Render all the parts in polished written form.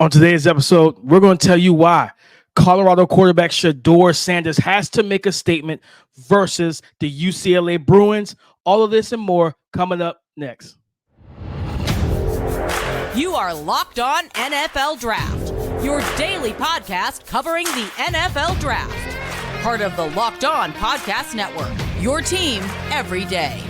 On today's episode, we're going to tell you why Colorado quarterback Shedeur Sanders has to make a statement versus the UCLA Bruins. All of this and more coming up next. You are Locked On NFL Draft, your daily podcast covering the NFL Draft. Part of the Locked On Podcast Network, your team every day.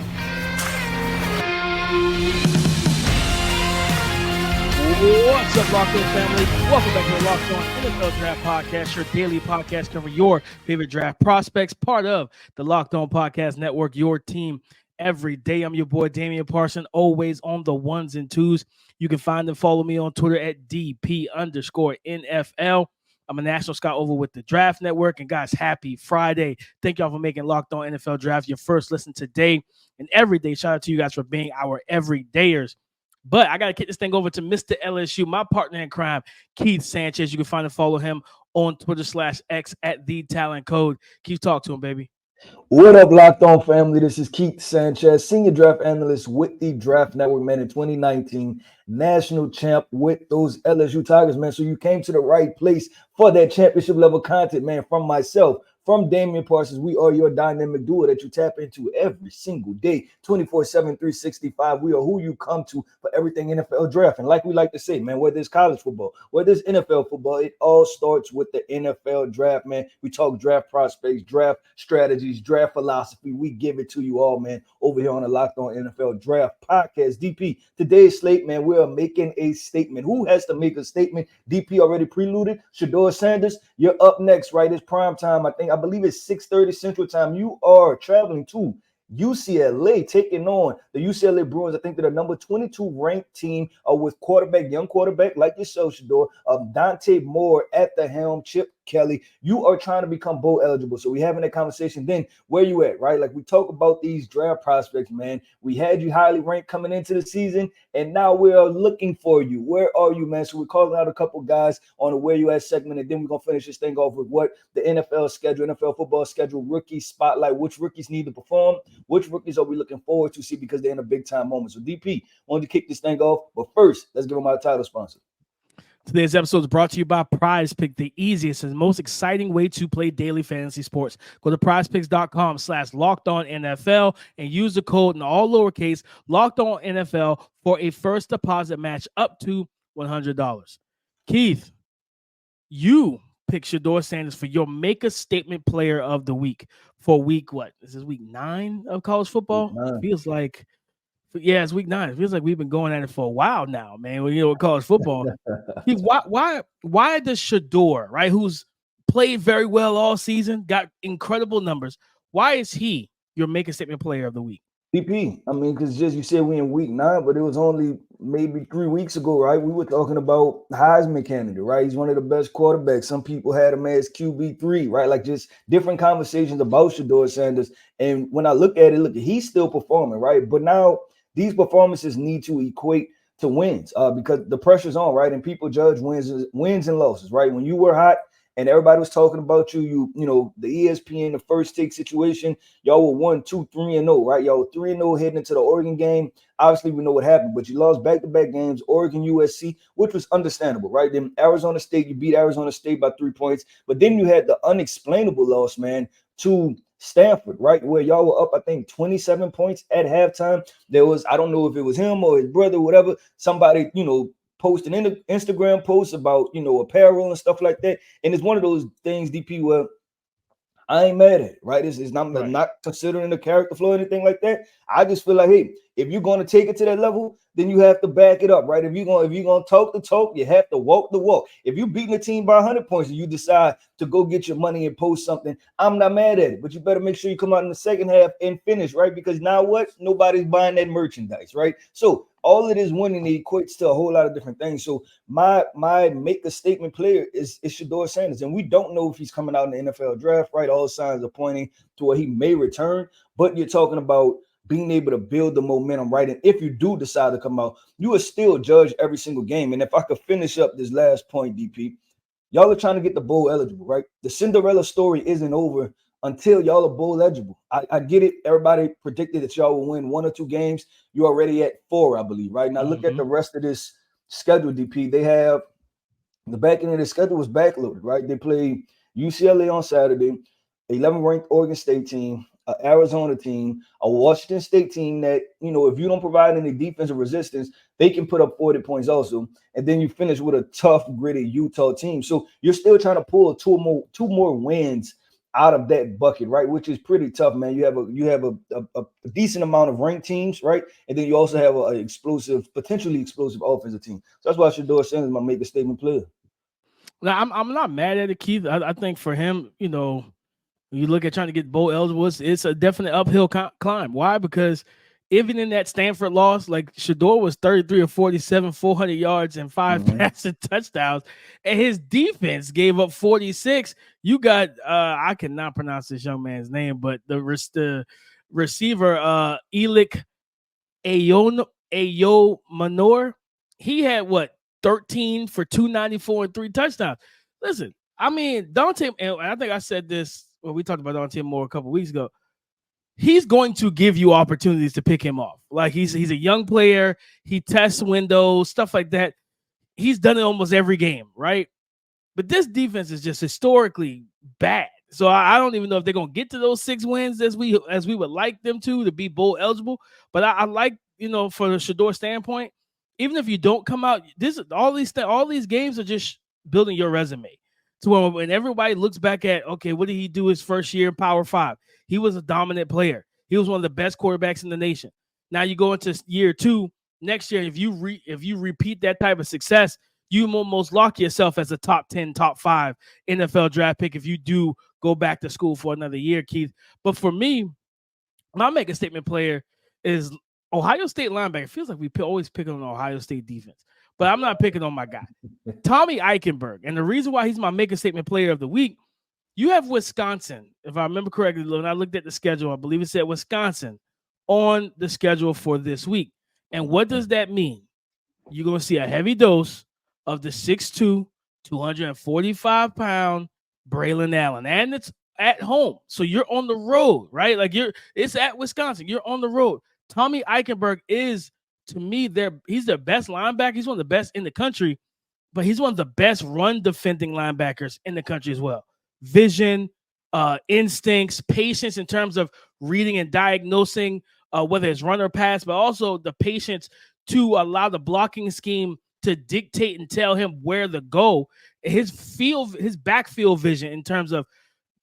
What's up, Locked On family? Welcome back to the Locked On NFL Draft Podcast, your daily podcast covering your favorite draft prospects, part of the Locked On Podcast Network, your team every day. I'm your boy, Damian Parson, always on the ones and twos. You can find and follow me on Twitter at DP_NFL. I'm a national scout over with the Draft Network. And guys, happy Friday. Thank y'all for making Locked On NFL Draft your first listen today and every day. Shout out to you guys for being our everydayers. But I got to kick this thing over to Mr. LSU, my partner in crime, Keith Sanchez. You can find and follow him on Twitter/X at TheTalentCode. Keith, talk to him, baby. What up, Locked On family? This is Keith Sanchez, senior draft analyst with the Draft Network, man, in 2019, national champ with those LSU Tigers, man. So you came to the right place for that championship level content, man, from myself. From Damian Parsons, we are your dynamic duo that you tap into every single day, 24/7, 365. We are who you come to for everything NFL draft. And like we like to say, man, whether it's college football, whether it's NFL football, it all starts with the NFL draft, man. We talk draft prospects, draft strategies, draft philosophy. We give it to you all, man, over here on the Locked On NFL Draft Podcast. DP, today's slate, man, we are making a statement. Who has to make a statement? DP already preluded. Shedeur Sanders, you're up next, right? It's prime time. I believe it's 6:30 Central Time. You are traveling to UCLA, taking on the UCLA Bruins. I think they're the number 22 ranked team with young quarterback like yourself, Shedeur, Dante Moore at the helm, Chip Kelly. You are trying to become bowl eligible. So we having that conversation. Then where you at, right? Like we talk about these draft prospects, man. We had you highly ranked coming into the season, and now we are looking for you. Where are you, man? So we're calling out a couple guys on the where you at segment, and then we're gonna finish this thing off with what the NFL schedule, NFL football schedule, rookie spotlight, which rookies need to perform, which rookies are we looking forward to see because they're in a big time moment. So DP, wanted to kick this thing off, but first, let's give them our title sponsor. Today's episode is brought to you by Prize Pick, the easiest and most exciting way to play daily fantasy sports. Go to prizepicks.com/LockedOnNFL and use the code in all lowercase LockedOnNFL for a first deposit match up to $100. Keith, you pick Shedeur Sanders for your make a statement player of the week for week what? Is this week 9 of college football? It feels like it's week 9. It feels like we've been going at it for a while now, man. With college football. Why does Shedeur, right, who's played very well all season, got incredible numbers, why is he your make a statement player of the week? DP, I mean, because just you said we in week 9, but it was only maybe 3 weeks ago, right? We were talking about Heisman candidate, right? He's one of the best quarterbacks. Some people had him as QB3, right? Like just different conversations about Shedeur Sanders. And when I look at it, he's still performing, right? But now these performances need to equate to wins because the pressure's on, right? And people judge wins and losses, right? When you were hot and everybody was talking about you know, the ESPN, the first take situation, y'all were 1, 2, 3-0, right? Y'all were 3-0 heading into the Oregon game. Obviously, we know what happened, but you lost back-to-back games, Oregon, USC, which was understandable, right? Then Arizona State, you beat Arizona State by 3 points, but then you had the unexplainable loss, man, to Stanford, right, where y'all were up, I think, 27 points at halftime. There was, I don't know if it was him or his brother, whatever, somebody, posted in the Instagram post about, apparel and stuff like that. And it's one of those things, DP, where I ain't mad at it, right? It's not, right. Not considering the character flaw or anything like that. I just feel like, hey, if you're going to take it to that level, then you have to back it up, right? If you're going to talk the talk, you have to walk the walk. If you're beating a team by 100 points and you decide to go get your money and post something, I'm not mad at it. But you better make sure you come out in the second half and finish, right? Because now what? Nobody's buying that merchandise, right? So all of this winning equates to a whole lot of different things. So my make a statement player is Shedeur Sanders. And we don't know if he's coming out in the NFL draft, right? All signs are pointing to where he may return. But you're talking about being able to build the momentum, right? And if you do decide to come out, you will still judge every single game. And if I could finish up this last point, DP, y'all are trying to get the bowl eligible, right? The Cinderella story isn't over until y'all are bowl eligible. I get it. Everybody predicted that y'all will win 1 or 2 games. You're already at 4, I believe, right? Now look at the rest of this schedule, DP. They have The back end of the schedule was backloaded, right? They played UCLA on Saturday, 11th ranked Oregon State team, an Arizona team, a Washington State team that, if you don't provide any defensive resistance, they can put up 40 points also. And then you finish with a tough, gritty Utah team. So you're still trying to pull two more wins out of that bucket, right? Which is pretty tough, man. You have a decent amount of ranked teams, right? And then you also have a potentially explosive offensive team. So that's why Shedeur Sanders might make a statement player. Now, I'm not mad at it, Keith. I think for him, you look at trying to get bowl eligible, it's a definite uphill climb. Why? Because even in that Stanford loss, like Shedeur was 33 or 47, 400 yards and 5 passing touchdowns, and his defense gave up 46. You got I cannot pronounce this young man's name, but the receiver Elik Ayo Manor, he had 13 for 294 and 3 touchdowns. Listen, I mean, Dante, and I think I said this when we talked about Dante Moore a couple weeks ago. He's going to give you opportunities to pick him off. Like he's a young player. He tests windows, stuff like that. He's done it almost every game, right? But this defense is just historically bad. So I don't even know if they're going to get to those 6 wins as we would like them to be bowl eligible. But I like, for the Shedeur standpoint, even if you don't come out, all these games are just building your resume. To when everybody looks back at, okay, what did he do his first year in Power 5? He was a dominant player. He was one of the best quarterbacks in the nation. Now you go into year 2 next year. If you repeat that type of success, you almost lock yourself as a top 10, top 5 NFL draft pick if you do go back to school for another year, Keith. But for me, my make a statement player is Ohio State linebacker. It feels like we always pick on Ohio State defense, but I'm not picking on my guy, Tommy Eichenberg. And the reason why he's my make a statement player of the week, you have Wisconsin, if I remember correctly, when I looked at the schedule, I believe it said Wisconsin on the schedule for this week. And what does that mean? You're going to see a heavy dose of the 6'2", 245-pound Braelon Allen. And it's at home. So you're on the road, right? Like it's at Wisconsin. You're on the road. Tommy Eichenberg is, to me, he's their best linebacker. He's one of the best in the country, but he's one of the best run defending linebackers in the country as well. Vision, instincts, patience in terms of reading and diagnosing whether it's run or pass, but also the patience to allow the blocking scheme to dictate and tell him where to go. His backfield vision in terms of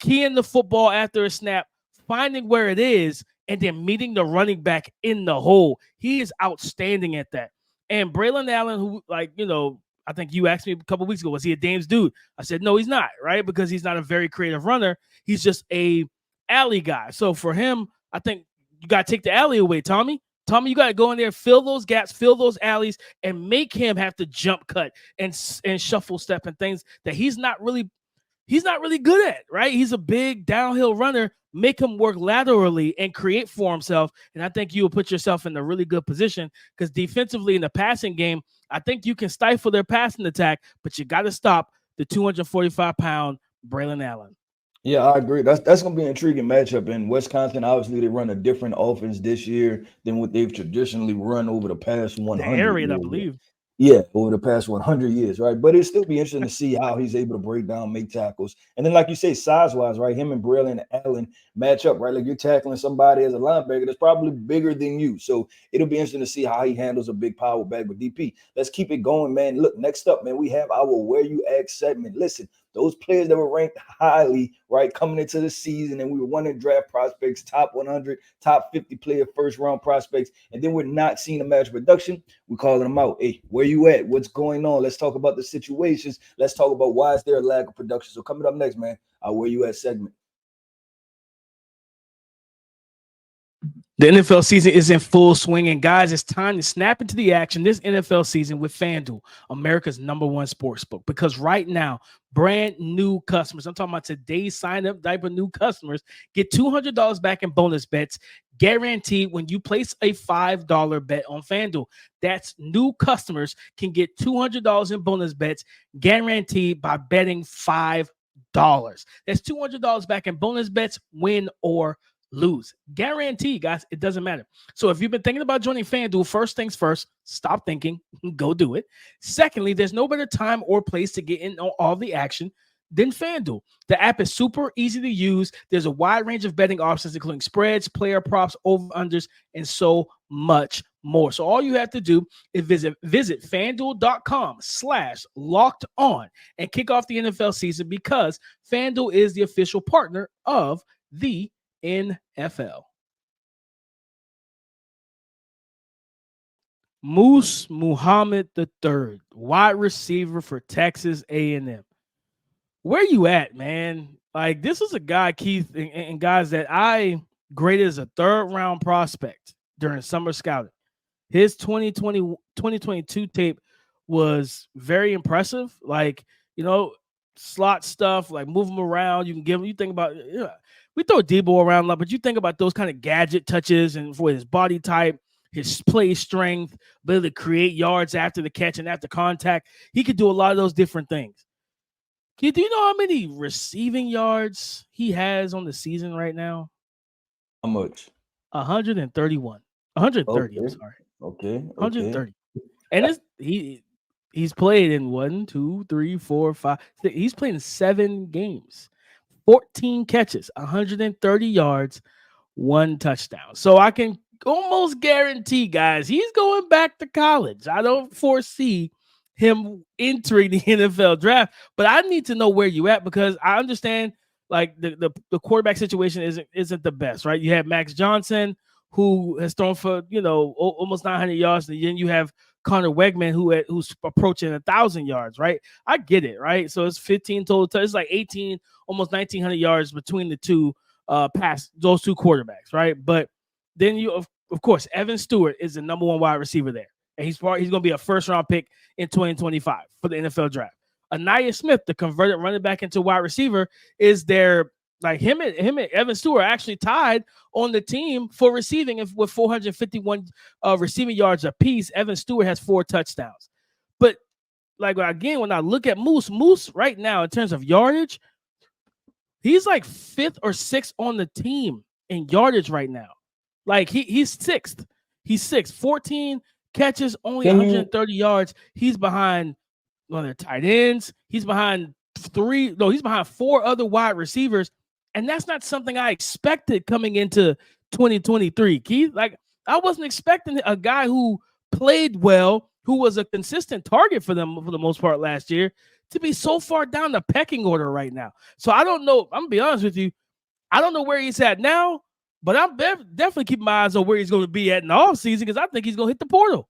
keying the football after a snap, finding where it is, and then meeting the running back in the hole. He is outstanding at that. And Braelon Allen, who, I think you asked me a couple weeks ago, was he a Dame's dude? I said, no, he's not, right? Because he's not a very creative runner. He's just a alley guy. So for him, I think you got to take the alley away, Tommy. Tommy, you got to go in there, fill those gaps, fill those alleys, and make him have to jump cut and shuffle step and things that he's not really good at, right? He's a big downhill runner. Make him work laterally and create for himself. And I think you will put yourself in a really good position because defensively in the passing game, I think you can stifle their passing attack, but you got to stop the 245-pound Braelon Allen. Yeah, I agree. That's going to be an intriguing matchup. In Wisconsin, obviously, they run a different offense this year than what they've traditionally run over the past 100 the area, years. I believe. Yeah, over the past 100 years, right? But it'll still be interesting to see how he's able to break down, make tackles. And then, like you say, size-wise, right, him and Braelon Allen match up, right? Like you're tackling somebody as a linebacker that's probably bigger than you. So it'll be interesting to see how he handles a big power back with DP. Let's keep it going, man. Look, next up, man, we have our Where You At segment. Listen, those players that were ranked highly, right, coming into the season, and we were wanting draft prospects, top 100, top 50 player, first-round prospects, and then we're not seeing a match production, we're calling them out. Hey, where you at? What's going on? Let's talk about the situations. Let's talk about why is there a lack of production. So coming up next, man, our Where You At segment. The NFL season is in full swing, and guys, it's time to snap into the action this NFL season with FanDuel, America's #1 sportsbook. Because right now, brand new customers, I'm talking about today's sign-up type of new customers, get $200 back in bonus bets guaranteed when you place a $5 bet on FanDuel. That's new customers can get $200 in bonus bets guaranteed by betting $5. That's $200 back in bonus bets, win or lose. Guaranteed, guys. It doesn't matter. So if you've been thinking about joining FanDuel, first things first, stop thinking, go do it. Secondly, there's no better time or place to get in on all the action than FanDuel. The app is super easy to use. There's a wide range of betting options, including spreads, player props, over-unders, and so much more. So all you have to do is visit FanDuel.com/locked-on and kick off the NFL season, because FanDuel is the official partner of the NFL. Moose Muhammad III, wide receiver for Texas A&M. Where you at, man? Like, this is a guy, Keith, and guys, that I graded as a third-round prospect during summer scouting. His 2022 tape was very impressive. Like, slot stuff, like move him around. You can give him, you think about, we throw Debo around a lot, but you think about those kind of gadget touches and for his body type, his play strength, ability to create yards after the catch and after contact. He could do a lot of those different things. Keith, do you know how many receiving yards he has on the season right now? How much? 131. 130, Okay. I'm sorry. Okay. 130. And he's played in 1, 2, 3, 4, 5. He's played in 7 games. 14 catches, 130 yards, 1 touchdown. So I can almost guarantee, guys, he's going back to college. I don't foresee him entering the NFL draft, but I need to know where you at, because I understand like the quarterback situation isn't the best, right? You have Max Johnson, who has thrown for almost 900 yards, and then you have Connor Wegman, who's approaching 1,000 yards, right? I get it, right? So it's 15 total touches, like 18, almost 1,900 yards between the two past those two quarterbacks, right? But then you, of course, Evan Stewart is the number 1 wide receiver there, and he's going to be a first-round pick in 2025 for the NFL draft. Anaya Smith, the converted running back into wide receiver, is there. Like him and Evan Stewart are actually tied on the team for receiving with 451 receiving yards apiece. Evan Stewart has 4 touchdowns. But like, again, when I look at Moose right now in terms of yardage, he's like 5th or 6th on the team in yardage right now. Like he's 6th. He's 6th. 14 catches, only 130 yards. He's behind one of their tight ends. He's behind 4 other wide receivers. And that's not something I expected coming into 2023, Keith. Like, I wasn't expecting a guy who played well, who was a consistent target for them for the most part last year, to be so far down the pecking order right now. So I don't know. I'm going to be honest with you. I don't know where he's at now, but I'm definitely keeping my eyes on where he's going to be at in the offseason, because I think he's going to hit the portal.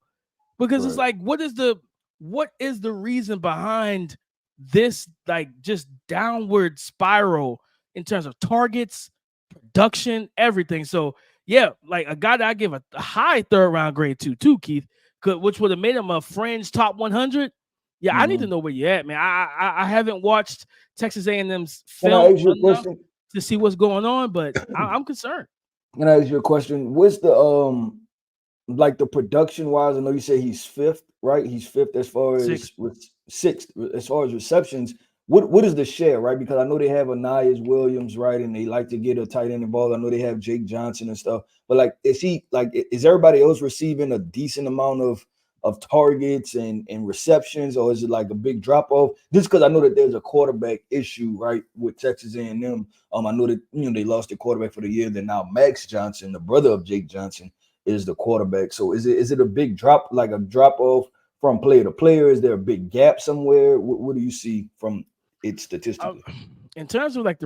Because It's like, what is the reason behind this, like, just downward spiral in terms of targets, production, everything? So, yeah, like a guy that I give a high 3rd-round grade to, too, Keith, which would have made him a fringe top 100. Yeah, I need to know where you're at, man. I haven't watched Texas A&M's film enough to see what's going on, but I'm concerned. Can I ask you a question? What's the like the production-wise? I know you say he's 5th, right? He's 5th as far as 6th as far as receptions. What is the share, right? Because I know they have Anais Williams, right, and they like to get a tight end involved. I know they have Jake Johnson and stuff, but like, is everybody else receiving a decent amount of targets and receptions, or is it like a big drop off? Just because I know that there's a quarterback issue, right, with Texas A&M. I know that they lost their quarterback for the year. Then now Max Johnson, the brother of Jake Johnson, is the quarterback. So is it a big drop, like a drop off from player to player? Is there a big gap somewhere? What do you see from it statistically? In terms of like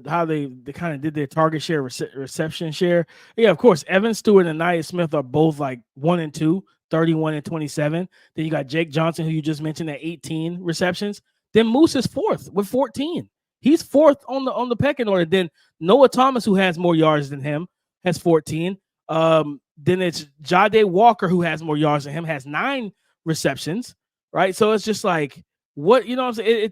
how they kind of did their target share, reception share. Yeah, of course, Evan Stewart and Nia Smith are both like 1 and 2, 31 and 27. Then you got Jake Johnson, who you just mentioned, at 18 receptions. Then Moose is 4th with 14. He's 4th on the pecking order. Then Noah Thomas, who has more yards than him, has 14. Then it's Jade Walker, who has more yards than him, has 9 receptions. Right, so it's just like, what, you know what I'm saying?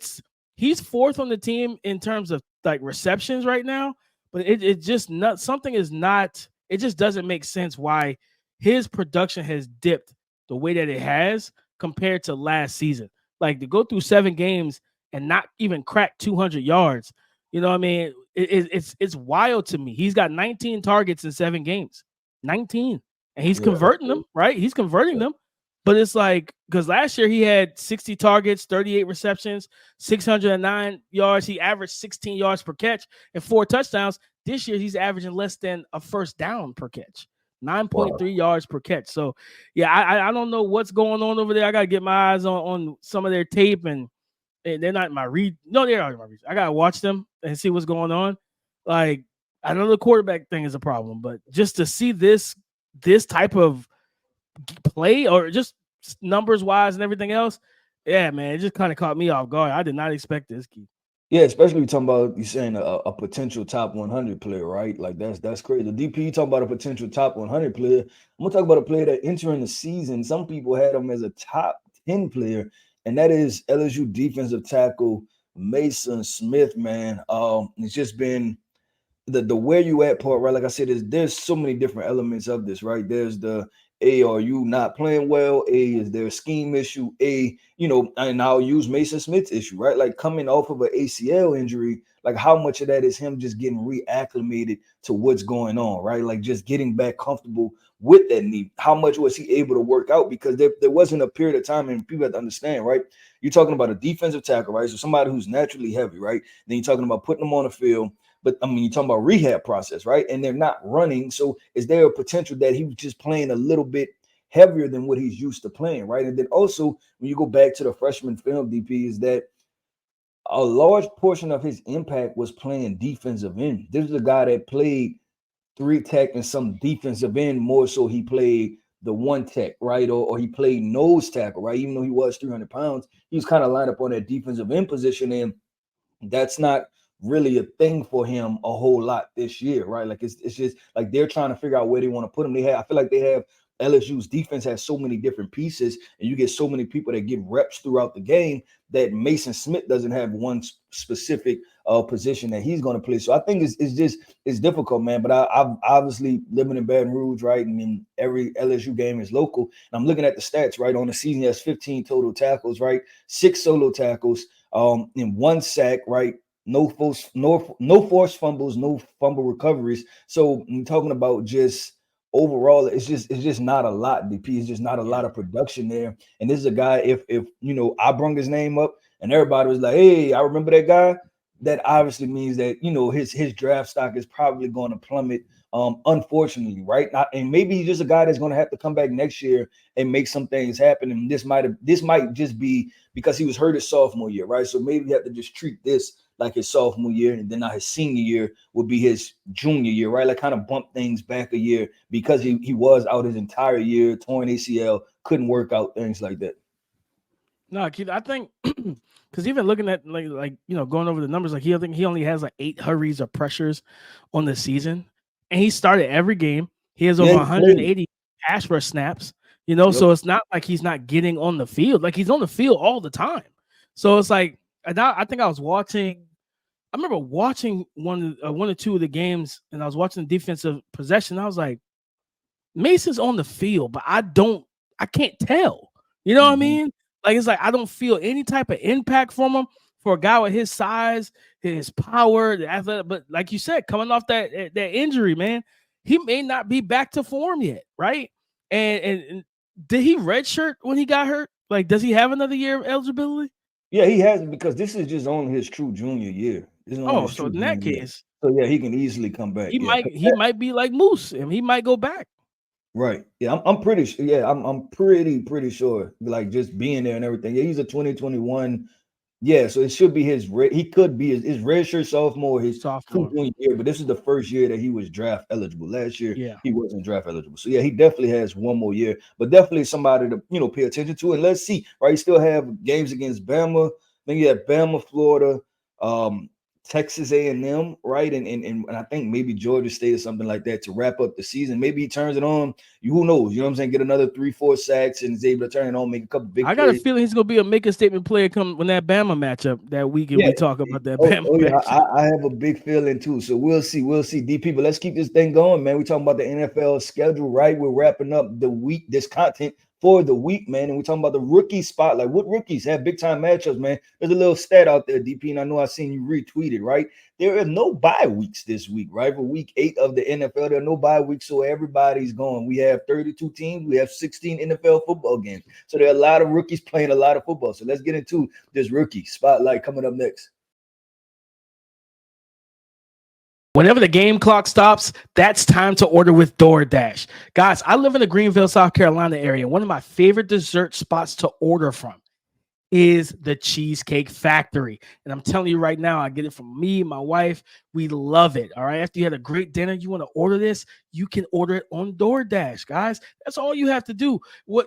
He's 4th on the team in terms of like receptions right now, but it just not something is not. It just doesn't make sense why his production has dipped the way that it has compared to last season. Like, to go through 7 games and not even crack 200 yards. You know what I mean? it's wild to me. He's got 19 targets in 7 games, 19, and he's converting them, right? He's converting them, but it's like because last year he had 60 targets, 38 receptions, 609 yards. He averaged 16 yards per catch and 4 touchdowns. This year he's averaging less than a first down per catch. 9.3 yards per catch. So, yeah, I don't know what's going on over there. I got to get my eyes on some of their tape, and they're not my read. No, they're not my read. I got to watch them and see what's going on. Like, I know the quarterback thing is a problem, but just to see this type of play or just numbers-wise and everything else, yeah, man, it just kind of caught me off guard. I did not expect this, Keith. Yeah, especially you talking about you saying a potential top 100 player, right? Like that's crazy. The DP, you talking about a potential top 100 player. I'm gonna talk about a player that entering the season. Some people had him as a top 10 player, and that is LSU defensive tackle Maason Smith. Man, it's just been the where you at part, right? Like I said, there's so many different elements of this, right? There's the are you not playing well? Is there a scheme issue? And I'll use Maason Smith's issue, right? Like coming off of an ACL injury, like how much of that is him just getting reacclimated to what's going on, right? Like just getting back comfortable with that knee. How much was he able to work out? Because there wasn't a period of time, and people have to understand, right? You're talking about a defensive tackle, right? So somebody who's naturally heavy, right? Then you're talking about putting them on the field. But I mean, you're talking about rehab process, right? And they're not running. So is there a potential that he was just playing a little bit heavier than what he's used to playing, right? And then also, when you go back to the freshman film, DP, is that a large portion of his impact was playing defensive end. This is a guy that played 3 tech and some defensive end more so he played the 1 tech, right? Or he played nose tackle, right? Even though he was 300 pounds, he was kind of lined up on that defensive end position, and that's not really a thing for him a whole lot this year, right? Like it's just like they're trying to figure out where they want to put him. I feel like they have LSU's defense has so many different pieces, and you get so many people that get reps throughout the game that Maason Smith doesn't have one specific position that he's going to play. So I think it's difficult, man. But I've obviously living in Baton Rouge, right? And then every LSU game is local. And I'm looking at the stats, right? On the season, he has 15 total tackles, right? 6 solo tackles, and 1 sack, right? No forced fumbles, no fumble recoveries. So I'm talking about just overall, it's just not a lot, DP. It's just not a lot of production there. And this is a guy, if I brung his name up and everybody was like, hey, I remember that guy, that obviously means that his draft stock is probably going to plummet, unfortunately, right? And maybe he's just a guy that's going to have to come back next year and make some things happen. And this might just be because he was hurt his sophomore year, right? So maybe you have to just treat this like his sophomore year, and then now his senior year will be his junior year, right? Like kind of bump things back a year because he was out his entire year, torn ACL, couldn't work out, things like that. No, Keith, I think because even looking at like going over the numbers, like I think he only has like 8 hurries or pressures on the season, and he started every game. He has over 180 pass rush snaps, so it's not like he's not getting on the field. Like he's on the field all the time. So it's like, I think I was watching. I remember watching one or two of the games, and I was watching the defensive possession. I was like, Mason's on the field, but I can't tell. You know what I mean? Like it's like I don't feel any type of impact from him for a guy with his size, his power, the athletic. But like you said, coming off that injury, man, he may not be back to form yet, right? And did he redshirt when he got hurt? Like, does he have another year of eligibility? Yeah, he hasn't, because this is just only his true junior year. So in that case, so yeah, he can easily come back. He might be like Moose, and he might go back. Right. Yeah, I'm pretty sure. Yeah, I'm pretty sure. Like just being there and everything. Yeah, he's a 2021. Yeah, so it should be he could be his redshirt sophomore, his junior year, but this is the first year that he was draft eligible. Last year, he wasn't draft eligible. So yeah, he definitely has one more year, but definitely somebody to pay attention to. And let's see, right? You still have games against Bama. Then you have Bama, Florida, Texas A&M, right? And I think maybe Georgia State or something like that to wrap up the season. Maybe he turns it on. Who knows? You know what I'm saying? Get another 3-4 sacks and is able to turn it on, make a couple big plays. I got a feeling he's going to be a make a statement player come when that Bama matchup that weekend. We talk about that Bama matchup. I have a big feeling too. So we'll see, DP. But let's keep this thing going, man. We're talking about the NFL schedule, right? We're wrapping up the week, this content for the week, man. And we're talking about the rookie spotlight. What rookies have big time matchups, man? There's a little stat out there, DP, and I know I seen you retweet it, right? There are no bye weeks this week, right? For week 8 of the NFL, there are no bye weeks, so everybody's going. We have 32 teams. We have 16 NFL football games. So there are a lot of rookies playing a lot of football. So let's get into this rookie spotlight coming up next. Whenever the game clock stops, that's time to order with DoorDash. Guys, I live in the Greenville, South Carolina area. One of my favorite dessert spots to order from is the Cheesecake Factory. And I'm telling you right now, I get it from me, my wife. We love it. All right. After you had a great dinner, you want to order this, you can order it on DoorDash, guys. That's all you have to do.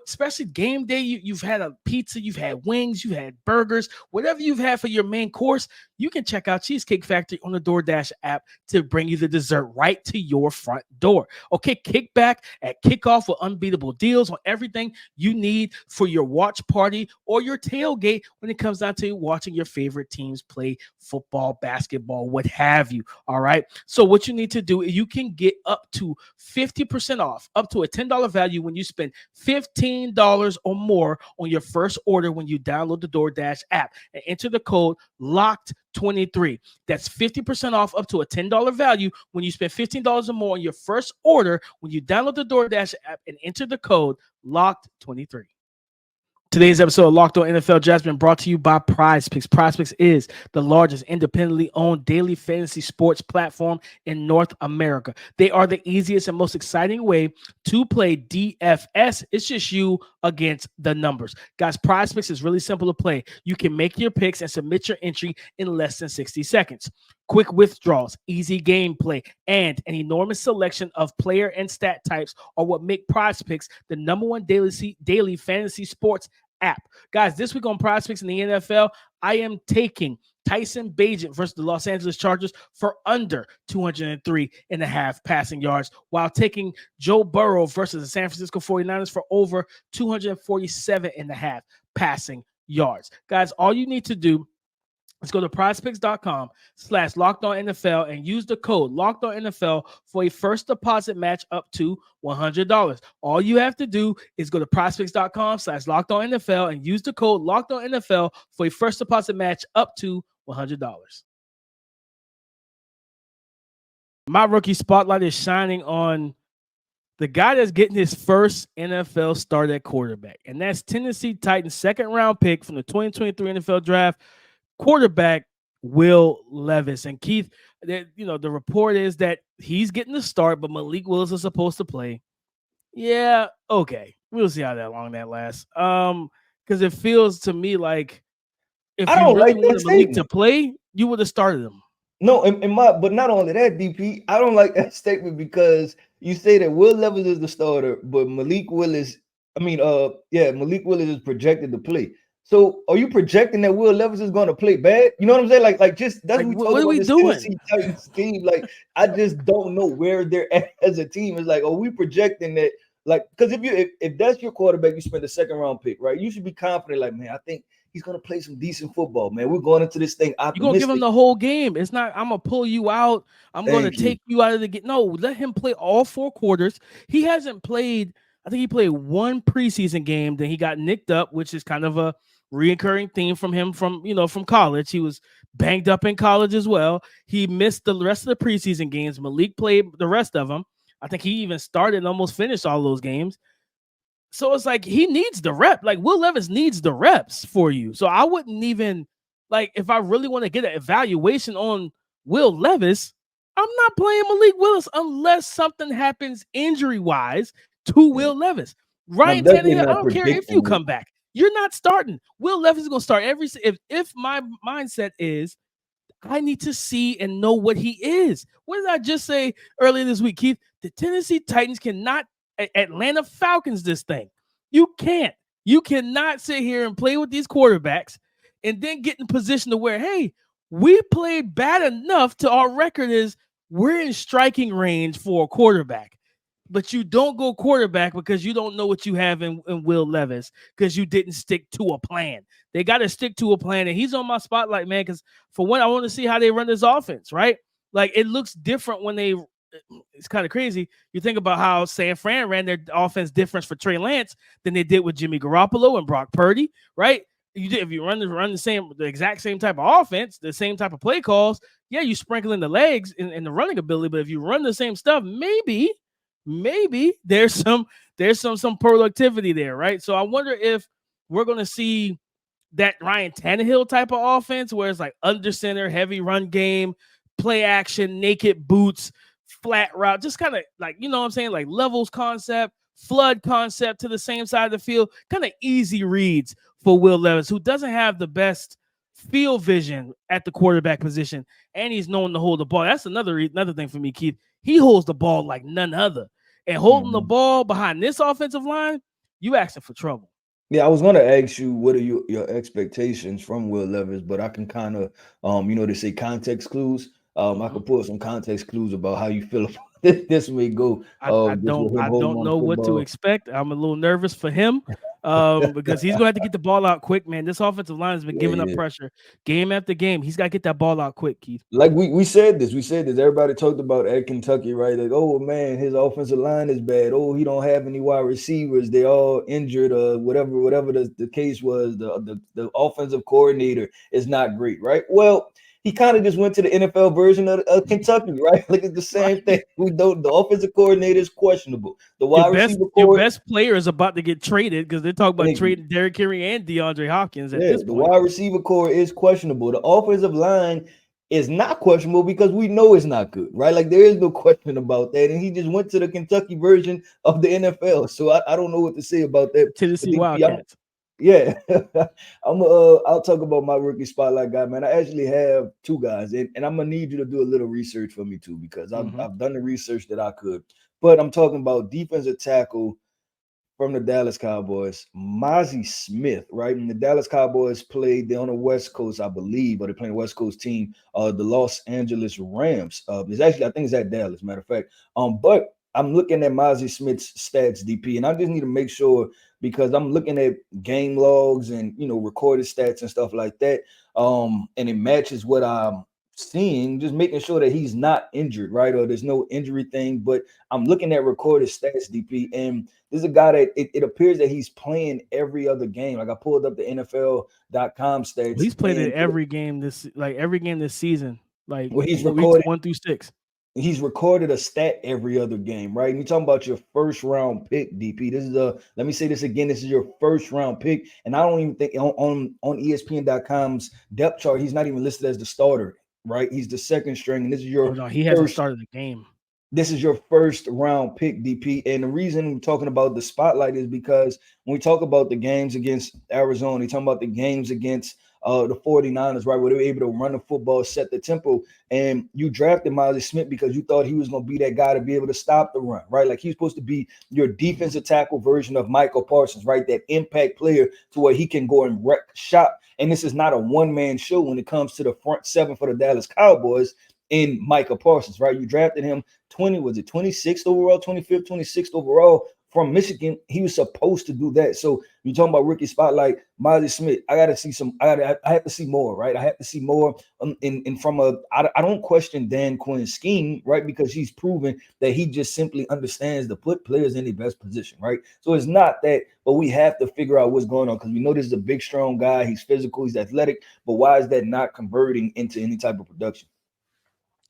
Especially game day, you've had a pizza, you've had wings, you've had burgers, whatever you've had for your main course, you can check out Cheesecake Factory on the DoorDash app to bring you the dessert right to your front door. Okay, kick back at kickoff with unbeatable deals on everything you need for your watch party or your tailgate when it comes down to watching your favorite teams play football, basketball, what have you. All right. So what you need to do is you can get up to 50% off, up to a $10 value when you spend $15 or more on your first order when you download the DoorDash app and enter the code LOCKED23. That's 50% off up to a $10 value when you spend $15 or more on your first order when you download the DoorDash app and enter the code LOCKED23. Today's episode of Locked On NFL Draft has been brought to you by Prize Picks. Prize Picks is the largest independently owned daily fantasy sports platform in North America. They are the easiest and most exciting way to play DFS. It's just you against the numbers. Guys, Prize Picks is really simple to play. You can make your picks and submit your entry in less than 60 seconds. Quick withdrawals, easy gameplay, and an enormous selection of player and stat types are what make Prize Picks the #1 daily fantasy sports app. Guys, this week on Prize Picks in the NFL, I am taking Tyson Bagent versus the Los Angeles Chargers for under 203.5 passing yards, while taking Joe Burrow versus the San Francisco 49ers for over 247.5 passing yards. Guys, all you need to do, let's go to prizepicks.com/LockedOnNFL and use the code LockedOnNFL for a first deposit match up to $100. All you have to do is go to prizepicks.com/LockedOnNFL and use the code LockedOnNFL for a first deposit match up to $100. My rookie spotlight is shining on the guy that's getting his first NFL start at quarterback, and that's Tennessee Titans second-round pick from the 2023 NFL Draft, quarterback Will Levis. And Keith, the report is that he's getting the start, but Malik Willis is supposed to play. Yeah, okay. We'll see how long that lasts. Because it feels to me like if you really wanted Malik to play, you would have started him. No, but not only that, DP, I don't like that statement because you say that Will Levis is the starter, but Malik Willis is projected to play. So are you projecting that Will Levis is going to play bad? You know what I'm saying? Like just that's what are we doing? Tennessee Titans team. Like I just don't know where they're at as a team. It's like, are we projecting that? Like, because if that's your quarterback, you spend a second round pick, right? You should be confident. Like, man, I think he's going to play some decent football, man. We're going into this thing optimistic. You're going to give him the whole game. It's not, I'm going to pull you out. I'm going to take you out of the game. No, let him play all 4 quarters. He hasn't played, I think he played 1 preseason game. Then he got nicked up, which is kind of a reoccurring theme from him from college. He was banged up in college as well. He missed the rest of the preseason games. Malik played the rest of them. I think he even started and almost finished all those games. So it's like he needs the rep. Like Will Levis needs the reps for you. So I wouldn't even, like, if I really want to get an evaluation on Will Levis, I'm not playing Malik Willis unless something happens injury-wise to Will Levis. Ryan Tannehill, I don't care if you come back. You're not starting. Will Levis is going to start every. If my mindset is I need to see and know what he is. What did I just say earlier this week, Keith? The Tennessee Titans cannot Atlanta Falcons this thing. You can't. You cannot sit here and play with these quarterbacks and then get in position to where, hey, we played bad enough to our record is we're in striking range for a quarterback. But you don't go quarterback because you don't know what you have in Will Levis because you didn't stick to a plan. They got to stick to a plan, and he's on my spotlight, man, because for one, I want to see how they run this offense, right? Like, it looks different when they it's kind of crazy. You think about how San Fran ran their offense different for Trey Lance than they did with Jimmy Garoppolo and Brock Purdy, right? If you run the exact same type of offense, the same type of play calls, yeah, you sprinkle in the legs and the running ability, but if you run the same stuff, maybe there's some productivity there, right? So I wonder if we're going to see that Ryan Tannehill type of offense where it's like under center, heavy run game, play action, naked boots, flat route, just kind of like, you know what I'm saying? Like levels concept, flood concept to the same side of the field, kind of easy reads for Will Levis, who doesn't have the best field vision at the quarterback position, and he's known to hold the ball. That's another thing for me, Keith. He holds the ball like none other. And holding the ball behind this offensive line, you asking for trouble. Yeah, I was going to ask you what are your expectations from Will Levis, but I can kind of, they say context clues. I could pull some context clues about how you feel about this may go. I Just with him holding don't on know to what to football. expect. I'm a little nervous for him because he's gonna have to get the ball out quick, man. This offensive line has been giving up pressure game after game. He's got to get that ball out quick, Keith. Like we said this. Everybody talked about at Kentucky, right? Like, oh man, his offensive line is bad. Oh, he don't have any wide receivers. They all injured, whatever the case was. The offensive coordinator is not great, right? Well, he kind of just went to the NFL version of Kentucky, right? Like it's the same thing. We don't. The offensive coordinator is questionable. The wide receiver your best player is about to get traded because they're talking about trading Derrick Henry and DeAndre Hopkins at this point. The wide receiver core is questionable. The offensive line is not questionable because we know it's not good, right? Like there is no question about that. And he just went to the Kentucky version of the NFL. So I don't know what to say about that. Tennessee Wildcats. Yeah, I'll talk about my rookie spotlight guy, man. I actually have two guys, and I'm gonna need you to do a little research for me too, because I've done the research that I could. But I'm talking about defensive tackle from the Dallas Cowboys, Maason Smith, right? And the Dallas Cowboys they're on the West Coast, I believe, or they're playing the West Coast team, the Los Angeles Rams. It's actually, I think it's at Dallas, matter of fact. But I'm looking at Maason Smith's stats, DP, and I just need to make sure because I'm looking at game logs and recorded stats and stuff like that. And it matches what I'm seeing, just making sure that he's not injured, right? Or there's no injury thing. But I'm looking at recorded stats, DP, and this is a guy that it appears that he's playing every other game. Like I pulled up the NFL.com stats. He's played in every game this season. Like he's recorded 1 through 6. He's recorded a stat every other game, right? And you're talking about your first round pick, DP. This is let me say this again. This is your first round pick. And I don't even think on ESPN.com's depth chart, he's not even listed as the starter, right? He's the second string. And this is your he hasn't started the game. This is your first round pick, DP. And the reason we're talking about the spotlight is because when we talk about the games against Arizona, we're talking about the games against the 49ers, right, where they were able to run the football, set the tempo, and you drafted Maason Smith because you thought he was going to be that guy to be able to stop the run, right? Like he's supposed to be your defensive tackle version of Michael Parsons, right? That impact player to where he can go and wreck shop. And this is not a one-man show when it comes to the front seven for the Dallas Cowboys in Michael Parsons, right? You drafted him 26th overall, 25th, 26th overall from Michigan. He was supposed to do that. So you're talking about rookie spotlight, Maason Smith. I have to see more, right? I have to see more. I don't question Dan Quinn's scheme, right? Because he's proven that he just simply understands to put players in their best position, right? So it's not that, but we have to figure out what's going on because we know this is a big, strong guy. He's physical, he's athletic, but why is that not converting into any type of production?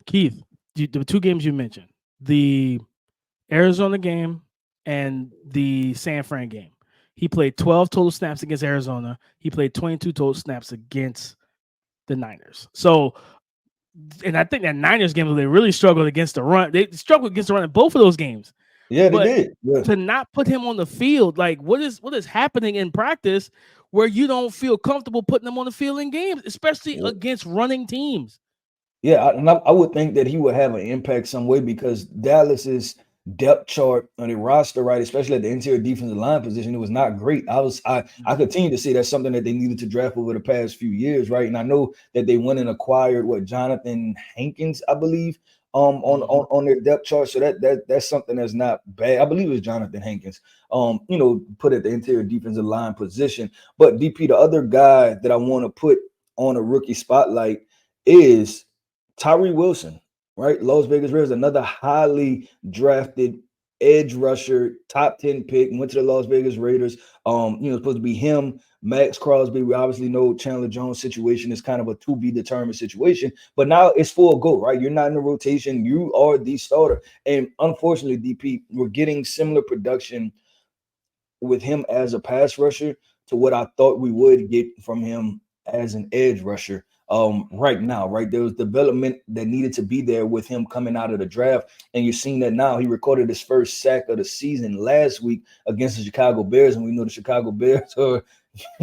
Keith, the two games you mentioned, the Arizona game and the San Fran game. He played 12 total snaps against Arizona. He played 22 total snaps against the Niners. So, and I think that Niners game, they really struggled against the run. They struggled against the run in both of those games. Yeah, they did. Yeah. To not put him on the field, like what is happening in practice where you don't feel comfortable putting him on the field in games, especially against running teams? Yeah, I would think that he would have an impact some way because Dallas's depth chart on the roster, right, especially at the interior defensive line position, it was not great. I continue to say that's something that they needed to draft over the past few years, right? And I know that they went and acquired Jonathan Hankins, I believe, on their depth chart. So that's something that's not bad. I believe it's Jonathan Hankins, put at the interior defensive line position. But DP, the other guy that I want to put on a rookie spotlight is Tyree Wilson. right? Las Vegas Raiders, another highly drafted edge rusher, top 10 pick, went to the Las Vegas Raiders. Supposed to be him, Max Crosby. We obviously know Chandler Jones' situation is kind of a to be determined situation, but now it's full go, right? You're not in the rotation, you are the starter. And unfortunately, DP, we're getting similar production with him as a pass rusher to what I thought we would get from him as an edge rusher. Right now, right? There was development that needed to be there with him coming out of the draft, and you're seeing that now. He recorded his first sack of the season last week against the Chicago Bears, and we know the Chicago Bears are,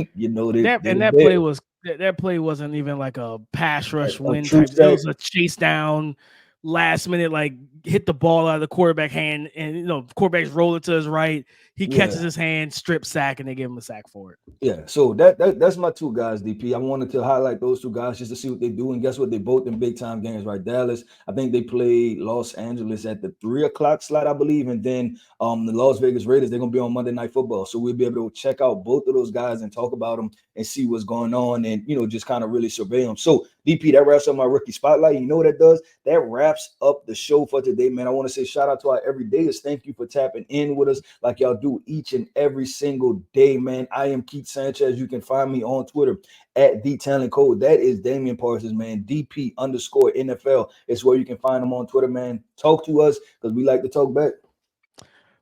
that play wasn't even like a pass rush win true type. It sack. was a chase down, last minute, like hit the ball out of the quarterback hand, and quarterback's rolling to his right. He catches his hand, strip sack, and they give him a sack for it. Yeah, so that's my two guys, DP. I wanted to highlight those two guys just to see what they do. And guess what? They both in big time games, right? Dallas, I think they play Los Angeles at the 3:00 slot, I believe. And then the Las Vegas Raiders, they're gonna be on Monday Night Football. So we'll be able to check out both of those guys and talk about them and see what's going on and just kind of really survey them. So DP, that wraps up my rookie spotlight. You know what that does? That wraps up the show for today, man. I want to say shout out to our everydayers. Thank you for tapping in with us like y'all do each and every single day, man. I am Keith Sanchez. You can find me on Twitter at The Talent Code. That is Damian Parsons, man. DP_NFL is where you can find them on Twitter, man. Talk to us because we like to talk back.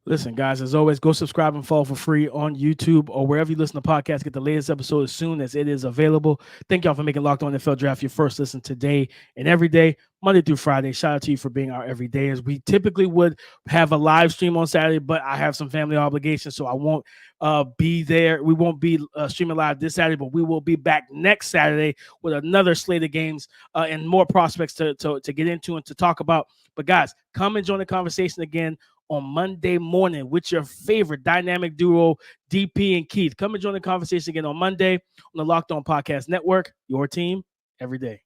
Listen, guys, as always, go subscribe and follow for free on YouTube or wherever you listen to podcasts. Get the latest episode as soon as it is available. Thank y'all for making Locked On NFL Draft your first listen today and every day, Monday through Friday. Shout out to you for being our everydayers. We typically would have a live stream on Saturday, but I have some family obligations, so I won't be there. We won't be streaming live this Saturday, but we will be back next Saturday with another slate of games and more prospects to get into and to talk about. But guys, come and join the conversation again on Monday morning with your favorite dynamic duo, DP and Keith. Come and join the conversation again on Monday on the Locked On Podcast Network, your team every day.